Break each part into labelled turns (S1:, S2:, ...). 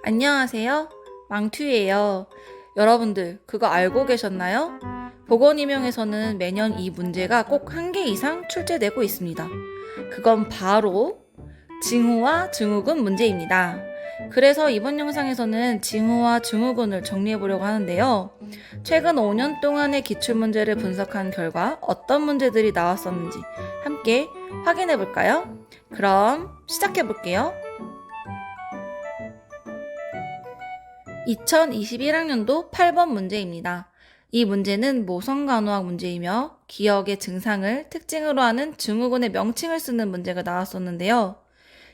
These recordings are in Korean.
S1: 안녕하세요. 망튜예요. 여러분들, 그거 알고 계셨나요? 보건임용에서는 매년 이 문제가 꼭 한 개 이상 출제되고 있습니다. 그건 바로 징후와 증후군 문제입니다. 그래서 이번 영상에서는 징후와 증후군을 정리해 보려고 하는데요. 최근 5년 동안의 기출문제를 분석한 결과 어떤 문제들이 나왔었는지 함께 확인해 볼까요? 그럼 시작해 볼게요. 2021학년도 8번 문제입니다. 이 문제는 모성간호학 문제이며 기억의 증상을 특징으로 하는 증후군의 명칭을 쓰는 문제가 나왔었는데요.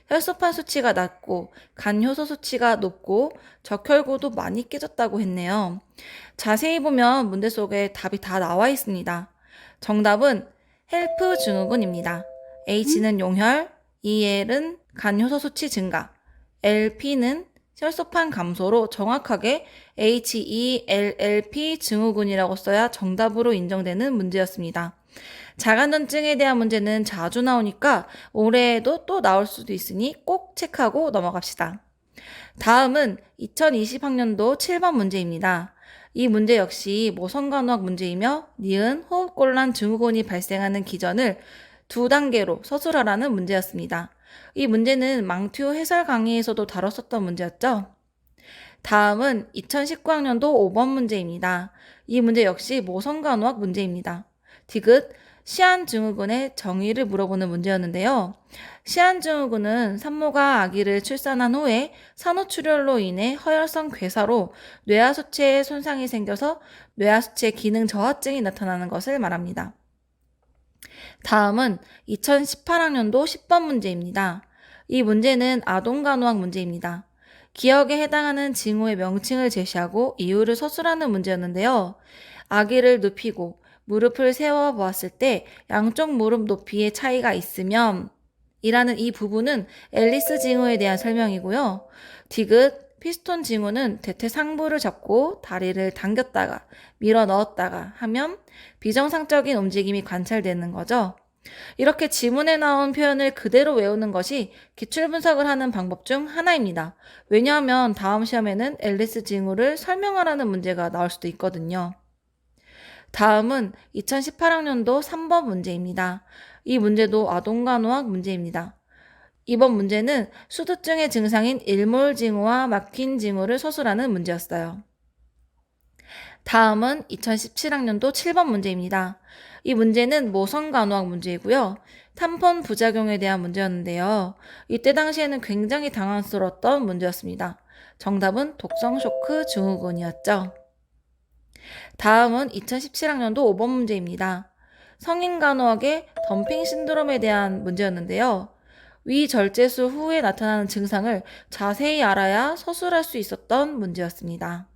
S1: 혈소판 수치가 낮고 간효소 수치가 높고 적혈구도 많이 깨졌다고 했네요. 자세히 보면 문제 속에 답이 다 나와 있습니다. 정답은 헬프 증후군입니다. H는 용혈, EL은 간효소 수치 증가, LP는 혈소판 감소로 정확하게 HELLP 증후군이라고 써야 정답으로 인정되는 문제였습니다. 자간전증에 대한 문제는 자주 나오니까 올해에도 또 나올 수도 있으니 꼭 체크하고 넘어갑시다. 다음은 2020학년도 7번 문제입니다. 이 문제 역시 모성간호학 문제이며 니은 호흡곤란 증후군이 발생하는 기전을 2단계로 서술하라는 문제였습니다. 이 문제는 망튜 해설 강의에서도 다뤘었던 문제였죠. 다음은 2019학년도 5번 문제입니다. 이 문제 역시 모성간호학 문제입니다. 디귿 시한증후군의 정의를 물어보는 문제였는데요. 시한증후군은 산모가 아기를 출산한 후에 산후출혈로 인해 허혈성 괴사로 뇌하수체에 손상이 생겨서 뇌하수체 기능 저하증이 나타나는 것을 말합니다. 다음은 2018학년도 10번 문제입니다. 이 문제는 아동간호학 문제입니다. 기억에 해당하는 징후의 명칭을 제시하고 이유를 서술하는 문제였는데요. 아기를 눕히고 무릎을 세워 보았을 때 양쪽 무릎 높이의 차이가 있으면 이라는 이 부분은 앨리스 징후에 대한 설명이고요. 디귿 피스톤 징후는 대퇴 상부를 잡고 다리를 당겼다가 밀어 넣었다가 하면 비정상적인 움직임이 관찰되는 거죠. 이렇게 지문에 나온 표현을 그대로 외우는 것이 기출 분석을 하는 방법 중 하나입니다. 왜냐하면 다음 시험에는 앨리스 징후를 설명하라는 문제가 나올 수도 있거든요. 다음은 2018학년도 3번 문제입니다. 이 문제도 아동간호학 문제입니다. 이번 문제는 수두증의 증상인 일몰징후와 막힌 징후를 서술하는 문제였어요. 다음은 2017학년도 7번 문제입니다. 이 문제는 모성간호학 문제이고요. 탐폰 부작용에 대한 문제였는데요. 이때 당시에는 굉장히 당황스러웠던 문제였습니다. 정답은 독성쇼크 증후군이었죠. 다음은 2017학년도 5번 문제입니다. 성인간호학의 덤핑 신드롬에 대한 문제였는데요. 위절제술 후에 나타나는 증상을 자세히 알아야 서술할 수 있었던 문제였습니다.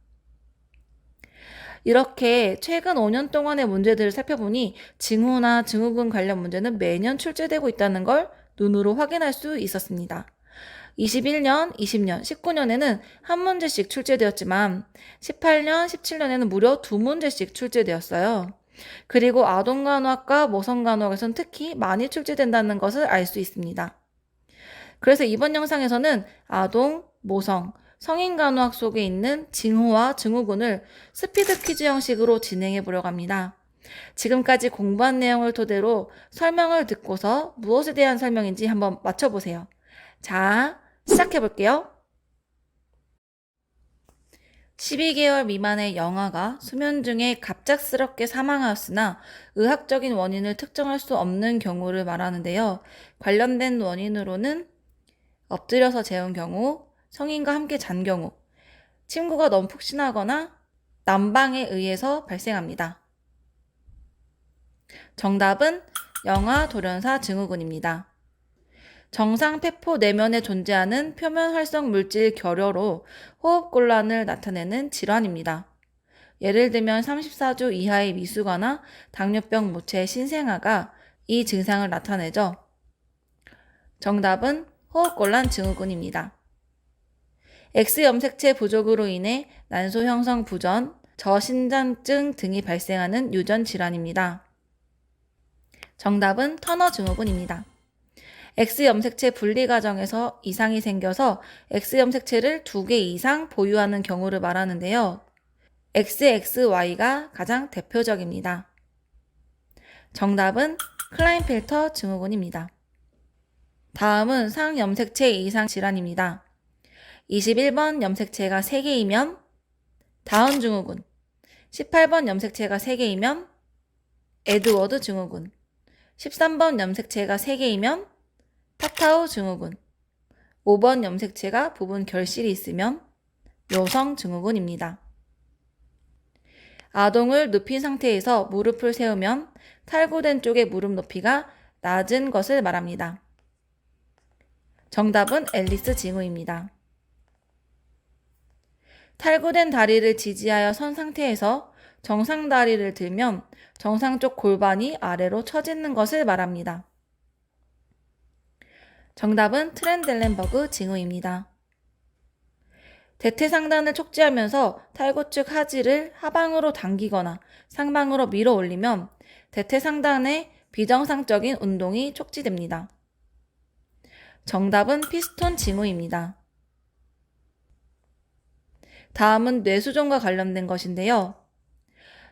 S1: 이렇게 최근 5년 동안의 문제들을 살펴보니 징후나 증후군 관련 문제는 매년 출제되고 있다는 걸 눈으로 확인할 수 있었습니다. 21년, 20년, 19년에는 한 문제씩 출제되었지만 18년, 17년에는 무려 2문제씩 출제되었어요. 그리고 아동간호학과 모성간호학에서는 특히 많이 출제된다는 것을 알 수 있습니다. 그래서 이번 영상에서는 아동, 모성, 성인간호학 속에 있는 징후와 증후군을 스피드 퀴즈 형식으로 진행해 보려고 합니다. 지금까지 공부한 내용을 토대로 설명을 듣고서 무엇에 대한 설명인지 한번 맞춰보세요. 자, 시작해 볼게요. 12개월 미만의 영아가 수면 중에 갑작스럽게 사망하였으나 의학적인 원인을 특정할 수 없는 경우를 말하는데요. 관련된 원인으로는 엎드려서 재운 경우, 성인과 함께 잔 경우, 침구가 너무 푹신하거나 난방에 의해서 발생합니다. 정답은 영아 돌연사 증후군입니다. 정상 폐포 내면에 존재하는 표면 활성 물질 결여로 호흡곤란을 나타내는 질환입니다. 예를 들면 34주 이하의 미숙아나 당뇨병 모체의 신생아가 이 증상을 나타내죠. 정답은 호흡곤란 증후군입니다. X염색체 부족으로 인해 난소 형성 부전, 저신장증 등이 발생하는 유전 질환입니다. 정답은 터너 증후군입니다. X염색체 분리 과정에서 이상이 생겨서 X염색체를 2개 이상 보유하는 경우를 말하는데요. XXY가 가장 대표적입니다. 정답은 클라인펠터 증후군입니다. 다음은 상염색체 이상 질환입니다. 21번 염색체가 3개이면 다운 증후군, 18번 염색체가 3개이면 에드워드 증후군, 13번 염색체가 3개이면 타타우 증후군, 5번 염색체가 부분 결실이 있으면 요성 증후군입니다. 아동을 눕힌 상태에서 무릎을 세우면 탈구된 쪽의 무릎 높이가 낮은 것을 말합니다. 정답은 앨리스 징후입니다. 탈구된 다리를 지지하여 선 상태에서 정상 다리를 들면 정상 쪽 골반이 아래로 처지는 것을 말합니다. 정답은 트렌델렌버그 징후입니다. 대퇴상단을 촉지하면서 탈구축 하지를 하방으로 당기거나 상방으로 밀어 올리면 대퇴상단의 비정상적인 운동이 촉지됩니다. 정답은 피스톤 징후입니다. 다음은 뇌수종과 관련된 것인데요.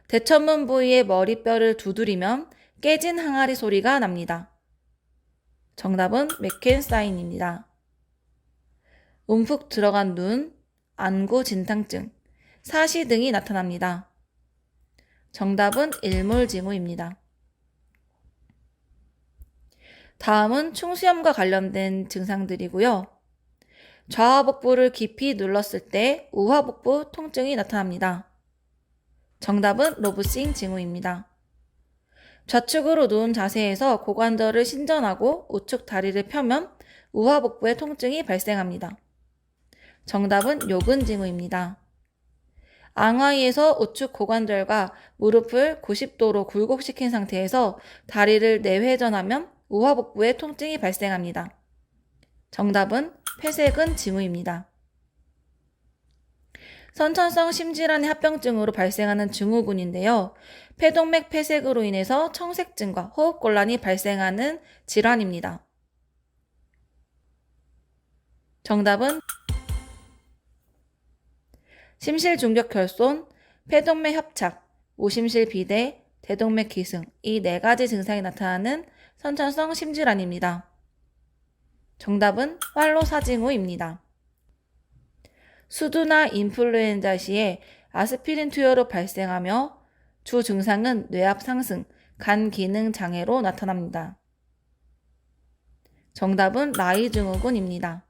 S1: 대천문 부위의 머리뼈를 두드리면 깨진 항아리 소리가 납니다. 정답은 맥켄사인입니다. 움푹 들어간 눈, 안구 진탕증, 사시 등이 나타납니다. 정답은 일몰징후입니다. 다음은 충수염과 관련된 증상들이고요. 좌하복부를 깊이 눌렀을 때 우하복부 통증이 나타납니다. 정답은 로브싱 징후입니다. 좌측으로 누운 자세에서 고관절을 신전하고 우측 다리를 펴면 우하복부에 통증이 발생합니다. 정답은 요근 징후입니다. 앙하이에서 우측 고관절과 무릎을 90도로 굴곡시킨 상태에서 다리를 내회전하면 우하복부에 통증이 발생합니다. 정답은 폐쇄근 징후입니다. 선천성 심질환의 합병증으로 발생하는 증후군인데요. 폐동맥 폐색으로 인해서 청색증과 호흡곤란이 발생하는 질환입니다. 정답은 심실중격혈손, 폐동맥 협착, 오심실 비대, 대동맥 기승 이 4가지 증상이 나타나는 선천성 심질환입니다. 정답은 활로사징후입니다. 수두나 인플루엔자 시에 아스피린 투여로 발생하며 주 증상은 뇌압 상승, 간 기능 장애로 나타납니다. 정답은 라이 증후군입니다.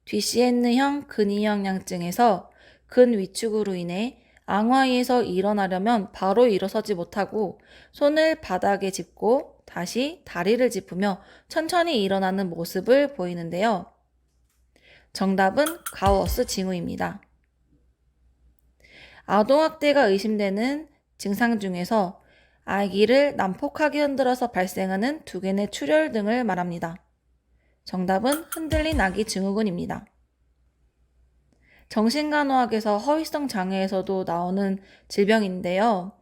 S1: 듀시엔느형 근위형 양증에서 근 위축으로 인해 앙하이에서 일어나려면 바로 일어서지 못하고 손을 바닥에 짚고 다시 다리를 짚으며 천천히 일어나는 모습을 보이는데요. 정답은 가우어스 징후입니다. 아동학대가 의심되는 증상 중에서 아기를 난폭하게 흔들어서 발생하는 두개의 출혈 등을 말합니다. 정답은 흔들린 아기 증후군입니다. 정신간호학에서 허위성 장애에서도 나오는 질병인데요.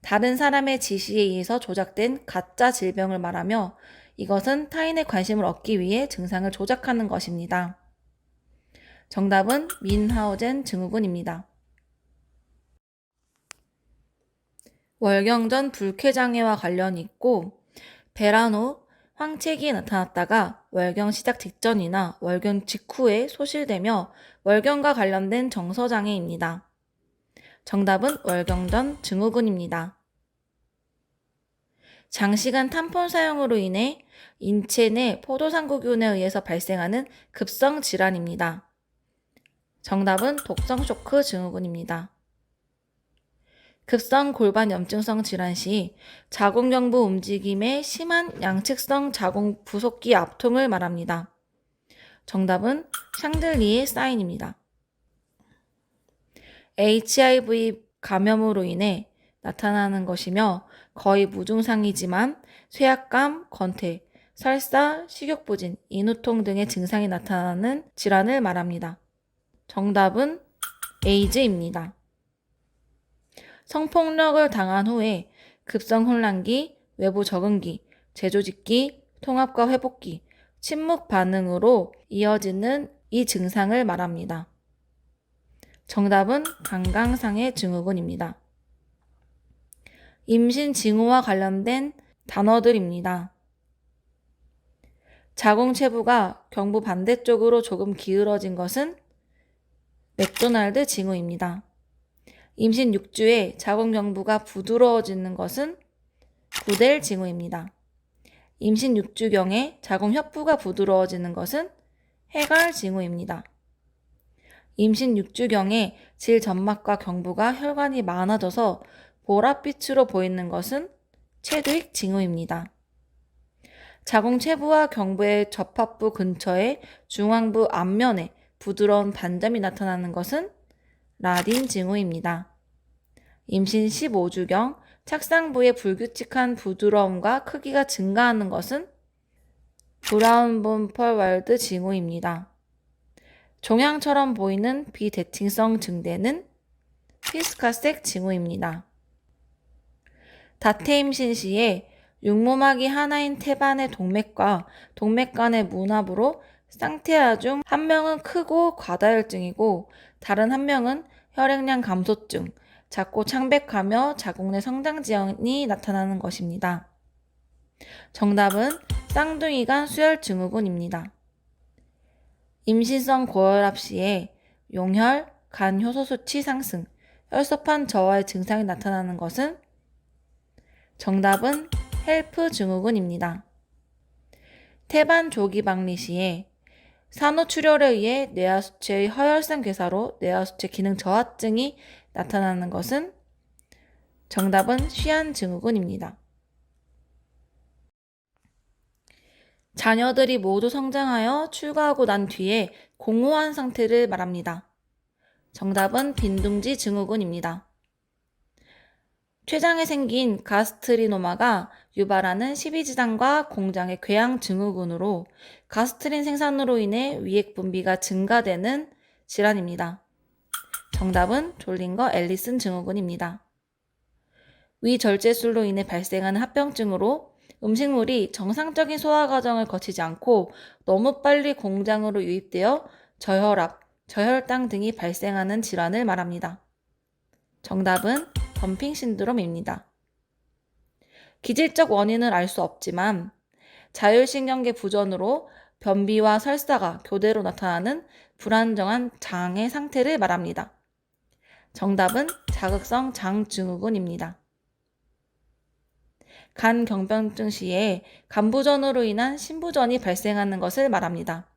S1: 다른 사람의 지시에 의해서 조작된 가짜 질병을 말하며 이것은 타인의 관심을 얻기 위해 증상을 조작하는 것입니다. 정답은 민하우젠 증후군입니다. 월경 전 불쾌장애와 관련이 있고 배란 후 황책이 나타났다가 월경 시작 직전이나 월경 직후에 소실되며 월경과 관련된 정서장애입니다. 정답은 월경 전 증후군입니다. 장시간 탐폰 사용으로 인해 인체 내 포도상구균에 의해서 발생하는 급성 질환입니다. 정답은 독성 쇼크 증후군입니다. 급성 골반 염증성 질환 시 자궁경부 움직임의 심한 양측성 자궁 부속기 압통을 말합니다. 정답은 샹들리에 사인입니다. HIV 감염으로 인해 나타나는 것이며 거의 무증상이지만 쇠약감, 건퇴, 설사, 식욕부진, 인후통 등의 증상이 나타나는 질환을 말합니다. 정답은 에이즈입니다. 성폭력을 당한 후에 급성 혼란기, 외부 적응기, 제조짓기, 통합과 회복기, 침묵 반응으로 이어지는 이 증상을 말합니다. 정답은 강강상해 증후군입니다. 임신 징후와 관련된 단어들입니다. 자궁체부가 경부 반대쪽으로 조금 기울어진 것은 맥도날드 징후입니다. 임신 6주에 자궁경부가 부드러워지는 것은 구델 징후입니다. 임신 6주경에 자궁협부가 부드러워지는 것은 해갈 징후입니다. 임신 6주경에 질 점막과 경부가 혈관이 많아져서 보랏빛으로 보이는 것은 체드윅 징후입니다. 자궁체부와 경부의 접합부 근처에 중앙부 앞면에 부드러운 반점이 나타나는 것은 라딘 징후입니다. 임신 15주경 착상부의 불규칙한 부드러움과 크기가 증가하는 것은 브라운-본펄왈드 징후입니다. 종양처럼 보이는 비대칭성 증대는 피스카색 징후입니다. 다태 임신 시에 육모막이 하나인 태반의 동맥과 동맥 간의 문합으로 쌍태아 중 한 명은 크고 과다혈증이고 다른 한 명은 혈액량 감소증, 작고 창백하며 자궁 내 성장 지연이 나타나는 것입니다. 정답은 쌍둥이간 수혈 증후군입니다. 임신성 고혈압 시에 용혈, 간 효소 수치 상승, 혈소판 저하의 증상이 나타나는 것은 정답은 헬프 증후군입니다. 태반 조기 박리 시에 산후출혈에 의해 뇌하수체의 허혈성 괴사로 뇌하수체 기능 저하증이 나타나는 것은 정답은 쉬안 증후군입니다. 자녀들이 모두 성장하여 출가하고 난 뒤에 공허한 상태를 말합니다. 정답은 빈둥지 증후군입니다. 췌장에 생긴 가스트리노마가 유발하는 십이지장과 공장의 궤양 증후군으로 가스트린 생산으로 인해 위액 분비가 증가되는 질환입니다. 정답은 졸린거 앨리슨 증후군입니다. 위절제술로 인해 발생하는 합병증으로 음식물이 정상적인 소화 과정을 거치지 않고 너무 빨리 공장으로 유입되어 저혈압, 저혈당 등이 발생하는 질환을 말합니다. 정답은 덤핑 신드롬입니다. 기질적 원인을 알 수 없지만 자율신경계 부전으로 변비와 설사가 교대로 나타나는 불안정한 장의 상태를 말합니다. 정답은 자극성 장증후군입니다. 간경변증 시에 간부전으로 인한 신부전이 발생하는 것을 말합니다.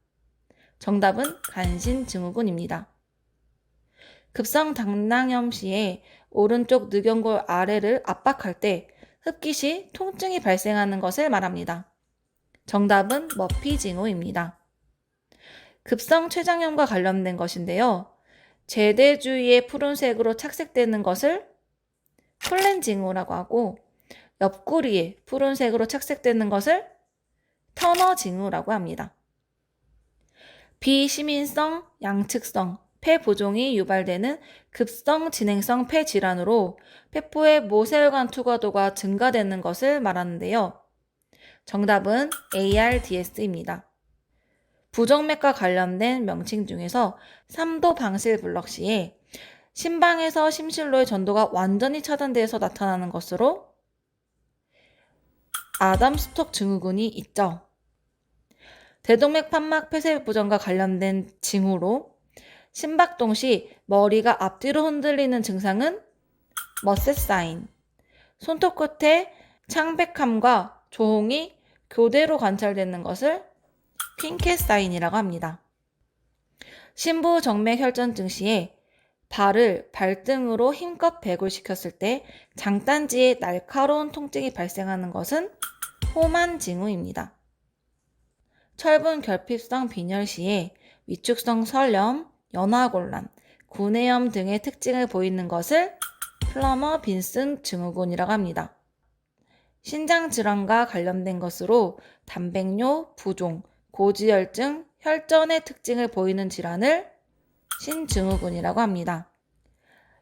S1: 정답은 간신증후군입니다. 급성 당낭염 시에 오른쪽 늑연골 아래를 압박할 때 흡기 시 통증이 발생하는 것을 말합니다. 정답은 머피 징후입니다. 급성 췌장염과 관련된 것인데요. 제대 주위에 푸른색으로 착색되는 것을 폴렌 징후라고 하고 옆구리에 푸른색으로 착색되는 것을 터너 징후라고 합니다. 비시민성, 양측성, 폐부종이 유발되는 급성 진행성 폐질환으로 폐포의 모세혈관 투과도가 증가되는 것을 말하는데요. 정답은 ARDS입니다. 부정맥과 관련된 명칭 중에서 3도 방실 블럭 시에 심방에서 심실로의 전도가 완전히 차단되어서 나타나는 것으로 아담스톡 증후군이 있죠. 대동맥 판막 폐쇄 부전과 관련된 징후로 심박동 시 머리가 앞뒤로 흔들리는 증상은 머셋 사인, 손톱 끝에 창백함과 조홍이 교대로 관찰되는 것을 핑켓 사인이라고 합니다. 심부 정맥 혈전증 시에 발을 발등으로 힘껏 배골시켰을 때 장단지에 날카로운 통증이 발생하는 것은 호만 징후입니다. 철분 결핍성 빈혈 시에 위축성 설염, 연화곤란, 구내염 등의 특징을 보이는 것을 플러머 빈슨 증후군이라고 합니다. 신장 질환과 관련된 것으로 단백뇨, 부종, 고지혈증, 혈전의 특징을 보이는 질환을 신증후군이라고 합니다.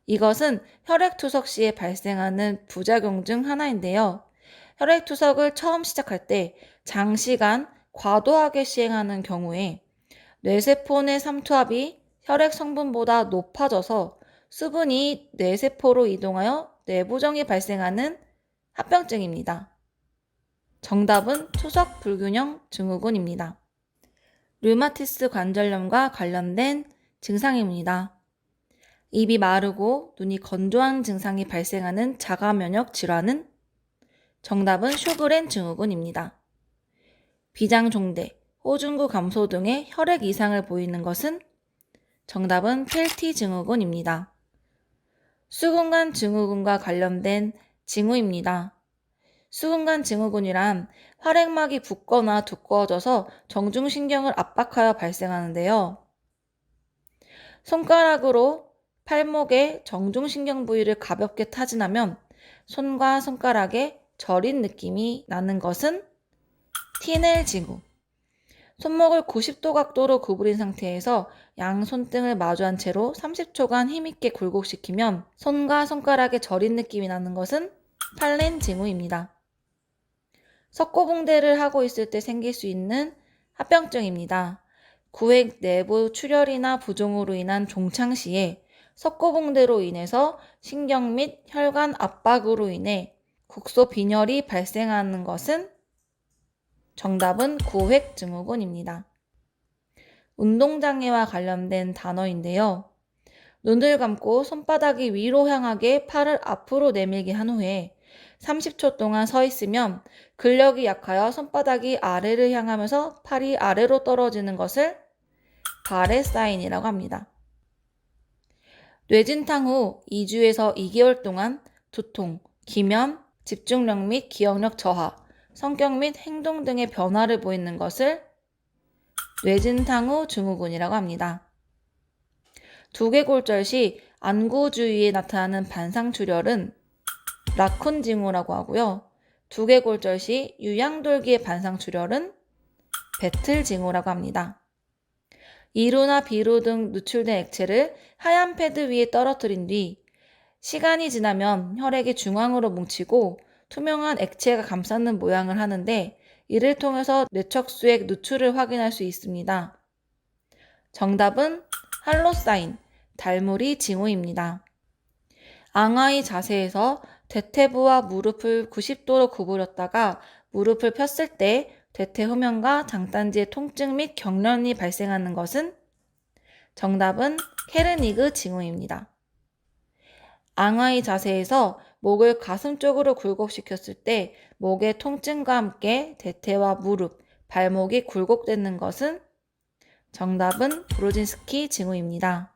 S1: 이것은 혈액투석 시에 발생하는 부작용 중 하나인데요. 혈액투석을 처음 시작할 때 장시간 과도하게 시행하는 경우에 뇌세포 내 삼투압이 혈액 성분보다 높아져서 수분이 뇌세포로 이동하여 뇌부종이 발생하는 합병증입니다. 정답은 투석 불균형 증후군입니다. 류마티스 관절염과 관련된 증상입니다. 입이 마르고 눈이 건조한 증상이 발생하는 자가 면역 질환은 정답은 쇼그렌 증후군입니다. 비장종대, 호중구 감소 등의 혈액 이상을 보이는 것은 정답은 펠티 증후군입니다. 수근관 증후군과 관련된 징후입니다. 수근관 증후군이란 혈액막이 붓거나 두꺼워져서 정중신경을 압박하여 발생하는데요. 손가락으로 팔목의 정중신경 부위를 가볍게 타진하면 손과 손가락에 저린 느낌이 나는 것은 티넬 징후. 손목을 90도 각도로 구부린 상태에서 양 손등을 마주한 채로 30초간 힘있게 굴곡시키면 손과 손가락에 저린 느낌이 나는 것은 팔렌 징후입니다. 석고붕대를 하고 있을 때 생길 수 있는 합병증입니다. 구획 내부 출혈이나 부종으로 인한 종창 시에 석고붕대로 인해서 신경 및 혈관 압박으로 인해 국소 빈혈이 발생하는 것은 정답은 구획 증후군입니다. 운동장애와 관련된 단어인데요. 눈을 감고 손바닥이 위로 향하게 팔을 앞으로 내밀게 한 후에 30초 동안 서 있으면 근력이 약하여 손바닥이 아래를 향하면서 팔이 아래로 떨어지는 것을 발의 사인이라고 합니다. 뇌진탕 후 2주에서 2개월 동안 두통, 기면, 집중력 및 기억력 저하, 성격 및 행동 등의 변화를 보이는 것을 뇌진탕 후 증후군이라고 합니다. 두개골절 시 안구 주위에 나타나는 반상출혈은 라쿤 징후라고 하고요. 두개골절 시 유양돌기의 반상출혈은 배틀 징후라고 합니다. 이루나 비루 등 누출된 액체를 하얀 패드 위에 떨어뜨린 뒤 시간이 지나면 혈액이 중앙으로 뭉치고 투명한 액체가 감싸는 모양을 하는데 이를 통해서 뇌척수액 누출을 확인할 수 있습니다. 정답은 할로사인, 달무리 징후입니다. 앙하의 자세에서 대퇴부와 무릎을 90도로 구부렸다가 무릎을 폈을 때 대퇴 후면과 장단지의 통증 및 경련이 발생하는 것은 정답은 케르니그 징후입니다. 앙하의 자세에서 목을 가슴 쪽으로 굴곡시켰을 때 목의 통증과 함께 대퇴와 무릎, 발목이 굴곡되는 것은 정답은 브로진스키 징후입니다.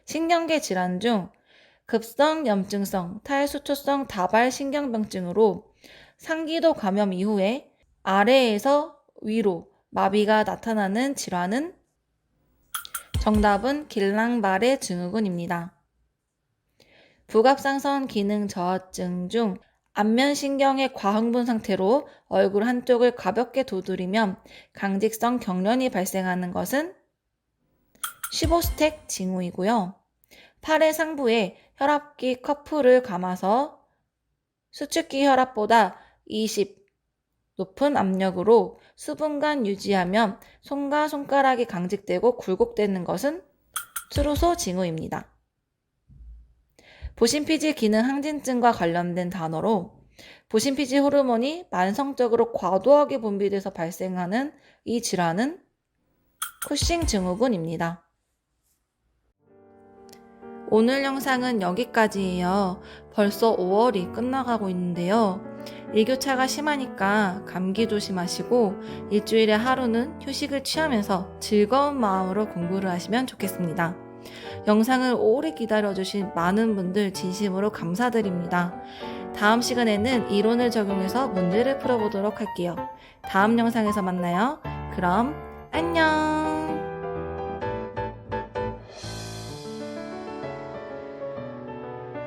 S1: 신경계 질환 중 급성 염증성 탈수초성 다발 신경병증으로 상기도 감염 이후에 아래에서 위로 마비가 나타나는 질환은 정답은 길랑바레 증후군입니다. 부갑상선 기능 저하증 중 안면신경의 과흥분 상태로 얼굴 한쪽을 가볍게 두드리면 강직성 경련이 발생하는 것은 쉬보스텍 징후이고요. 팔의 상부에 혈압기 커프를 감아서 수축기 혈압보다 20 높은 압력으로 수분간 유지하면 손과 손가락이 강직되고 굴곡되는 것은 트루소 징후입니다. 보신피질 기능 항진증과 관련된 단어로 보신피질 호르몬이 만성적으로 과도하게 분비돼서 발생하는 이 질환은 쿠싱 증후군입니다. 오늘 영상은 여기까지예요. 벌써 5월이 끝나가고 있는데요. 일교차가 심하니까 감기 조심하시고 일주일에 하루는 휴식을 취하면서 즐거운 마음으로 공부를 하시면 좋겠습니다. 영상을 오래 기다려주신 많은 분들 진심으로 감사드립니다. 다음 시간에는 이론을 적용해서 문제를 풀어보도록 할게요. 다음 영상에서 만나요. 그럼 안녕!